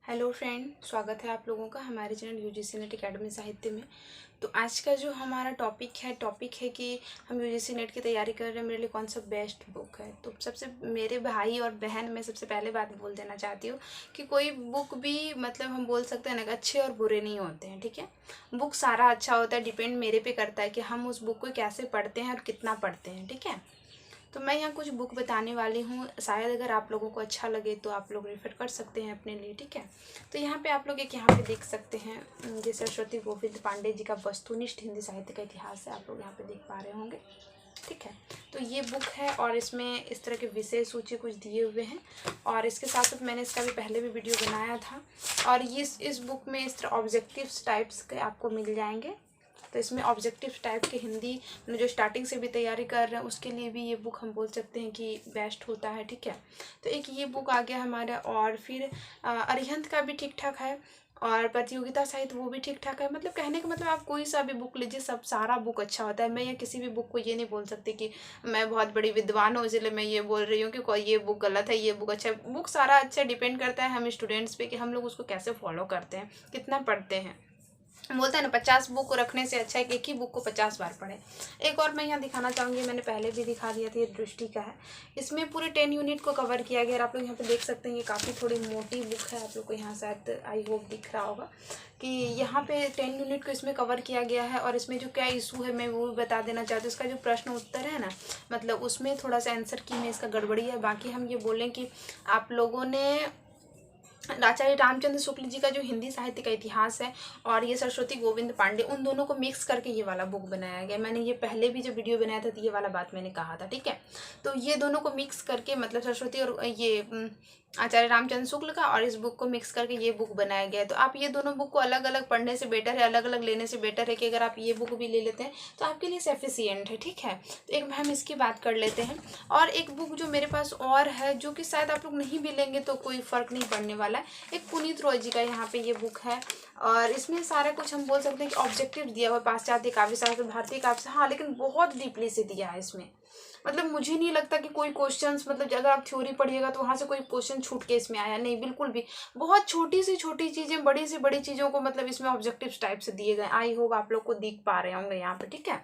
Hello friend, स्वागत है आप लोगों का हमारे चैनल यूजीसी नेट एकेडमी साहित्य में। तो आज का जो हमारा टॉपिक है कि हम यूजीसी नेट की तैयारी कर रहे हैं, मेरे लिए कौन सा बेस्ट बुक है। तो सबसे मेरे भाई और बहन, मैं सबसे पहले बात बोल देना चाहती हूँ कि कोई बुक भी मतलब हम बोल सकते हैं ना कि अच्छे और बुरे नहीं होते हैं, ठीक है। बुक सारा अच्छा होता है, डिपेंड मेरे पे करता है कि हम उस बुक को कैसे पढ़ते हैं और कितना पढ़ते हैं, ठीक है। तो मैं यहाँ कुछ बुक बताने वाली हूँ, शायद अगर आप लोगों को अच्छा लगे तो आप लोग रेफ़र कर सकते हैं अपने लिए, ठीक है। तो यहाँ पे आप लोग एक यहाँ पे देख सकते हैं, ये सरस्वती गोविंद पांडे जी का वस्तुनिष्ठ हिंदी साहित्य का इतिहास है, आप लोग यहाँ पे देख पा रहे होंगे, ठीक है। तो ये बुक है और इसमें इस तरह के विषय सूची कुछ दिए हुए हैं और इसके साथ साथ मैंने इसका भी पहले भी वीडियो बनाया था। और ये इस बुक में इस तरह ऑब्जेक्टिव्स टाइप्स के आपको मिल जाएंगे। तो इसमें ऑब्जेक्टिव टाइप के हिंदी में जो स्टार्टिंग से भी तैयारी कर रहे हैं उसके लिए भी ये बुक हम बोल सकते हैं कि बेस्ट होता है, ठीक है। तो एक ये बुक आ गया हमारा, और फिर अरिहंत का भी ठीक ठाक है और प्रतियोगिता साहित्य वो भी ठीक ठाक है। मतलब कहने का मतलब आप कोई सा भी बुक लीजिए, सब सारा बुक अच्छा होता है। मैं यहाँ किसी भी बुक को ये नहीं बोल सकती कि मैं बहुत बड़ी विद्वान हूँ इसलिए मैं ये बोल रही हूँ कि कोई ये बुक गलत है, ये बुक अच्छा है। बुक सारा अच्छा डिपेंड करता है हम स्टूडेंट्स पे कि हम लोग उसको कैसे फॉलो करते हैं, कितना पढ़ते हैं। बोलते हैं ना 50 बुक रखने से अच्छा है कि एक ही बुक को 50 बार पढ़े। एक और मैं यहाँ दिखाना चाहूँगी, मैंने पहले भी दिखा दिया था, ये दृष्टि का है। इसमें पूरे 10 यूनिट को कवर किया गया और आप लोग यहाँ पे देख सकते हैं ये काफ़ी थोड़ी मोटी बुक है। आप लोग को यहाँ शायद आई होप दिख रहा होगा कि यहाँ पे 10 यूनिट को इसमें कवर किया गया है। और इसमें जो क्या इशू है मैं वो भी बता देना चाहती हूँ। इसका जो प्रश्न उत्तर है ना, मतलब उसमें थोड़ा सा आंसर की में इसका गड़बड़ी है। बाकी हम ये बोलें कि आप लोगों ने आचार्य रामचंद्र शुक्ल जी का जो हिंदी साहित्य का इतिहास है और ये सरस्वती गोविंद पांडे, उन दोनों को मिक्स करके ये वाला बुक बनाया गया। मैंने ये पहले भी जो वीडियो बनाया था तो ये वाला बात मैंने कहा था, ठीक है। तो ये दोनों को मिक्स करके मतलब सरस्वती और ये आचार्य रामचंद्र शुक्ल का और इस बुक को मिक्स करके ये बुक बनाया गया है। तो आप ये दोनों बुक को अलग अलग पढ़ने से बेटर है, अलग अलग लेने से बेटर है कि अगर आप ये बुक भी ले लेते हैं तो आपके लिए सफिशियंट है, ठीक है। तो एक हम इसकी बात कर लेते हैं। और एक बुक जो मेरे पास और है जो कि शायद आप लोग नहीं भी लेंगे तो कोई फ़र्क नहीं पड़ने वाला है, एक पुनीत रॉय जी का यहाँ पे ये बुक है। और इसमें सारा कुछ हम बोल सकते हैं कि ऑब्जेक्टिव दिया हुआ है, पाश्चात्य काव्य शास्त्र, भारतीय काव्य, हाँ, लेकिन बहुत डीपली से दिया है इसमें। मतलब मुझे नहीं लगता कि कोई क्वेश्चंस, मतलब अगर आप थ्योरी पढ़िएगा तो वहाँ से कोई क्वेश्चन छूट के इसमें आया, नहीं, बिल्कुल भी। बहुत छोटी सी छोटी चीज़ें, बड़ी से बड़ी चीज़ों को मतलब इसमें ऑब्जेक्टिव टाइप से दिए गए। आई होप आप लोग को दिख पा रहे होंगे यहाँ पे, ठीक है।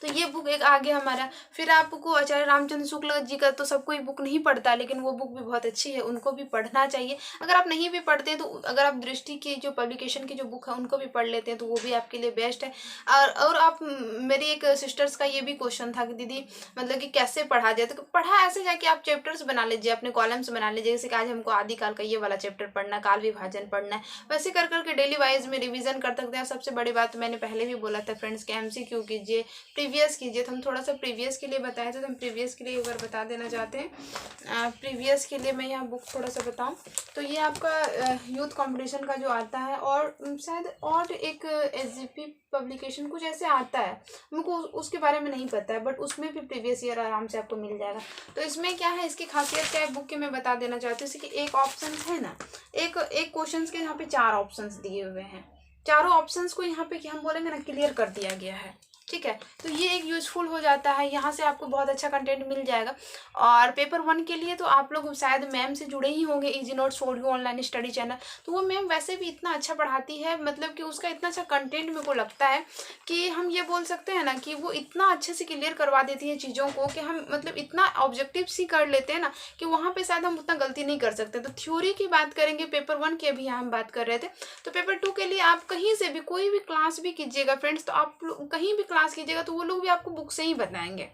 तो ये बुक एक आ गया हमारा। फिर आपको आचार्य रामचंद्र शुक्ल जी का तो सब कोई बुक नहीं पढ़ता, लेकिन वो बुक भी बहुत अच्छी है, उनको भी पढ़ना चाहिए। अगर आप नहीं भी पढ़ते हैं तो अगर आप दृष्टि की जो पब्लिकेशन की जो बुक है उनको भी पढ़ लेते हैं तो वो भी आपके लिए बेस्ट है। और आप मेरी एक सिस्टर्स का ये भी क्वेश्चन था कि दीदी मतलब कि कैसे पढ़ा जाए, तो पढ़ा ऐसे जाके आप चैप्टर्स बना लीजिए, अपने कॉलम्स बना लीजिए। जैसे कि आज हमको आदिकाल का ये वाला चैप्टर पढ़ना है, काल विभाजन पढ़ना है, वैसे कर करके डेली वाइज में रिवीजन कर सकते हैं। सबसे बड़ी बात मैंने पहले भी बोला था फ्रेंड्स के MCQ कीजिए, प्रीवियस कीजिए। तो हम थोड़ा सा प्रीवियस के लिए बताए थे तो हम प्रीवियस के लिए एक बार बता देना चाहते हैं। प्रीवियस के लिए मैं यहाँ बुक थोड़ा सा बताऊँ तो ये आपका यूथ कंपटीशन का जो आता है और शायद और एक SGP पब्लिकेशन कुछ ऐसे आता है, हमको उसके बारे में नहीं पता है, बट उसमें भी प्रीवियस ईयर आराम से आपको मिल जाएगा। तो इसमें क्या है, इसकी खासियत क्या है बुक की मैं बता देना चाहती हूँ। जैसे कि एक ऑप्शन है ना, एक एक क्वेश्चन के यहाँ पे 4 ऑप्शन दिए हुए हैं, चारों ऑप्शंस को यहाँ पे कि हम बोलेंगे ना क्लियर कर दिया गया है, ठीक है। तो ये एक यूजफुल हो जाता है, यहाँ से आपको बहुत अच्छा कंटेंट मिल जाएगा। और पेपर 1 के लिए तो आप लोग शायद मैम से जुड़े ही होंगे, easy notes audio online study channel. तो वो मैम वैसे भी इतना अच्छा पढ़ाती है, मतलब कि उसका इतना अच्छा कंटेंट मेरे को लगता है कि हम ये बोल सकते हैं ना कि वो इतना अच्छे से क्लियर करवा देती है चीज़ों को कि हम मतलब इतना ऑब्जेक्टिव सी कर लेते हैं ना कि वहाँ पे शायद हम उतना गलती नहीं कर सकते। तो थ्योरी की बात करेंगे, पेपर 1 की अभी हम बात कर रहे थे। तो पेपर 2 के लिए आप कहीं से भी कोई भी क्लास भी कीजिएगा फ्रेंड्स, तो आप कहीं भी क्लास कीजिएगा तो वो लोग भी आपको बुक से ही बताएंगे।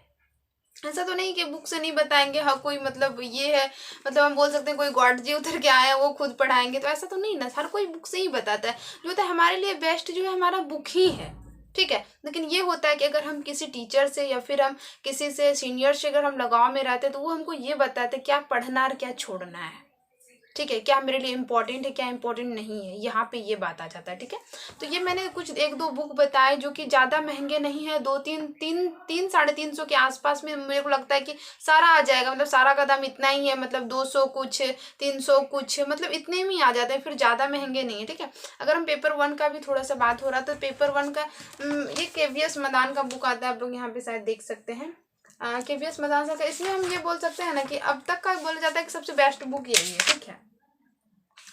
ऐसा तो नहीं कि बुक से नहीं बताएंगे, हाँ कोई मतलब ये है, मतलब हम बोल सकते हैं कोई गॉड जी उतर के आए वो खुद पढ़ाएंगे, तो ऐसा तो नहीं ना, हर कोई बुक से ही बताता है। जो होता है हमारे लिए बेस्ट जो है हमारा बुक ही है, ठीक है। लेकिन ये होता है कि अगर हम किसी टीचर से या फिर हम किसी से सीनियर से अगर हम लगाव में रहते हैं तो वो हमको ये बताते हैं क्या पढ़ना और क्या छोड़ना है, ठीक है, क्या मेरे लिए इम्पोर्टेंट है क्या इम्पोर्टेंट नहीं है, यहाँ पे ये बात आ जाता है, ठीक है। तो ये मैंने कुछ 1-2 बुक बताए जो कि ज़्यादा महंगे नहीं है, 2-3 साढ़े 300 के आसपास में मेरे को लगता है कि सारा आ जाएगा। मतलब सारा का दाम इतना ही है, मतलब 200 कुछ 300 कुछ, मतलब इतने में ही आ जाते हैं, फिर ज़्यादा महंगे नहीं है, ठीक है। अगर हम पेपर 1 का भी थोड़ा सा बात हो रहा तो पेपर 1 का ये KVS मदान का बुक आता है, आप लोग यहाँ पे शायद देख सकते हैं। KVS मदान का, इसमें हम ये बोल सकते हैं ना कि अब तक का बोला जाता है कि सबसे बेस्ट बुक यही है, ठीक है।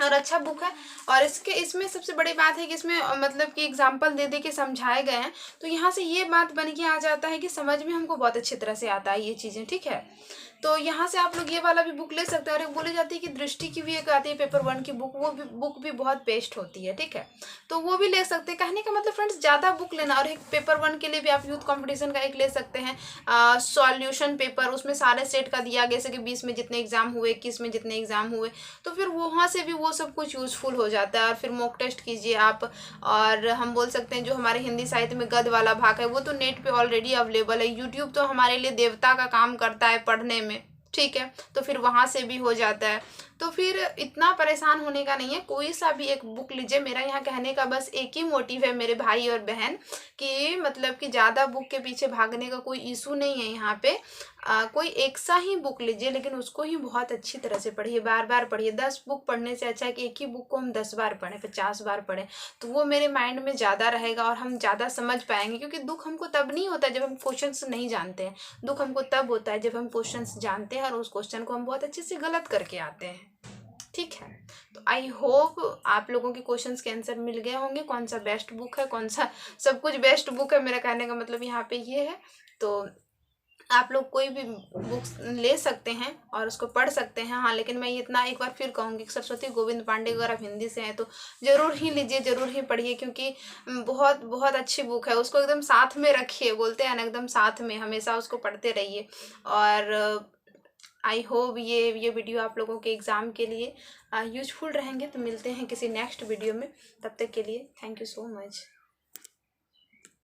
और अच्छा बुक है। और इसमें सबसे बड़ी बात है कि इसमें मतलब कि एग्जाम्पल दे दे के समझाए गए हैं, तो यहाँ से ये बात बन के आ जाता है कि समझ में हमको बहुत अच्छी तरह से आता है ये चीज़ें, ठीक है। तो यहाँ से आप लोग ये वाला भी बुक ले सकते हैं। और एक बोली जाती है कि दृष्टि की भी एक आती है पेपर 1 की बुक, वो भी बुक भी बहुत बेस्ट होती है, ठीक है। तो वो भी ले सकते हैं। कहने का मतलब फ्रेंड्स, ज़्यादा बुक लेना। और एक पेपर 1 के लिए भी आप यूथ कंपटीशन का एक ले सकते हैं, सॉल्यूशन पेपर, उसमें सारे सेट का दिया गया, जैसे कि 20 में जितने एग्जाम हुए, 21 में जितने एग्जाम हुए, तो फिर वहाँ से भी वो सब कुछ यूज़फुल हो जाता है। और फिर मॉक टेस्ट कीजिए आप। और हम बोल सकते हैं जो हमारे हिंदी साहित्य में गद्य वाला भाग है वो तो नेट पे ऑलरेडी अवेलेबल है। यूट्यूब तो हमारे लिए देवता का काम करता है पढ़ने में, ठीक है। तो फिर वहाँ से भी हो जाता है। तो फिर इतना परेशान होने का नहीं है, कोई सा भी एक बुक लीजिए। मेरा यहाँ कहने का बस एक ही मोटिव है मेरे भाई और बहन, कि मतलब कि ज़्यादा बुक के पीछे भागने का कोई इशू नहीं है यहाँ पे। कोई एक सा ही बुक लीजिए, लेकिन उसको ही बहुत अच्छी तरह से पढ़िए, बार बार पढ़िए। 10 बुक पढ़ने से अच्छा है कि एक ही बुक को हम 10 बार पढ़ें, 50 बार पढ़ें, तो वो मेरे माइंड में ज़्यादा रहेगा और हम ज़्यादा समझ पाएंगे। क्योंकि दुख हमको तब नहीं होता जब हम क्वेश्चंस नहीं जानते हैं, दुख हमको तब होता है जब हम क्वेश्चंस जानते हैं और उस क्वेश्चन को हम बहुत अच्छे से गलत करके आते हैं, ठीक है। तो आई होप आप लोगों के क्वेश्चंस के आंसर मिल गए होंगे, कौन सा बेस्ट बुक है, कौन सा सब कुछ बेस्ट बुक है, मेरा कहने का मतलब यहाँ पे ये है। तो आप लोग कोई भी बुक्स ले सकते हैं और उसको पढ़ सकते हैं। हाँ, लेकिन मैं ये इतना एक बार फिर कहूँगी कि सरस्वती गोविंद पांडे अगर आप हिंदी से हैं तो ज़रूर ही लीजिए, ज़रूर ही पढ़िए, क्योंकि बहुत बहुत अच्छी बुक है। उसको एकदम साथ में रखिए, बोलते हैं ना, एकदम साथ में हमेशा उसको पढ़ते रहिए। और आई होप ये वीडियो आप लोगों के एग्ज़ाम के लिए यूजफुल रहेंगे। तो मिलते हैं किसी नेक्स्ट वीडियो में, तब तक के लिए थैंक यू सो मच।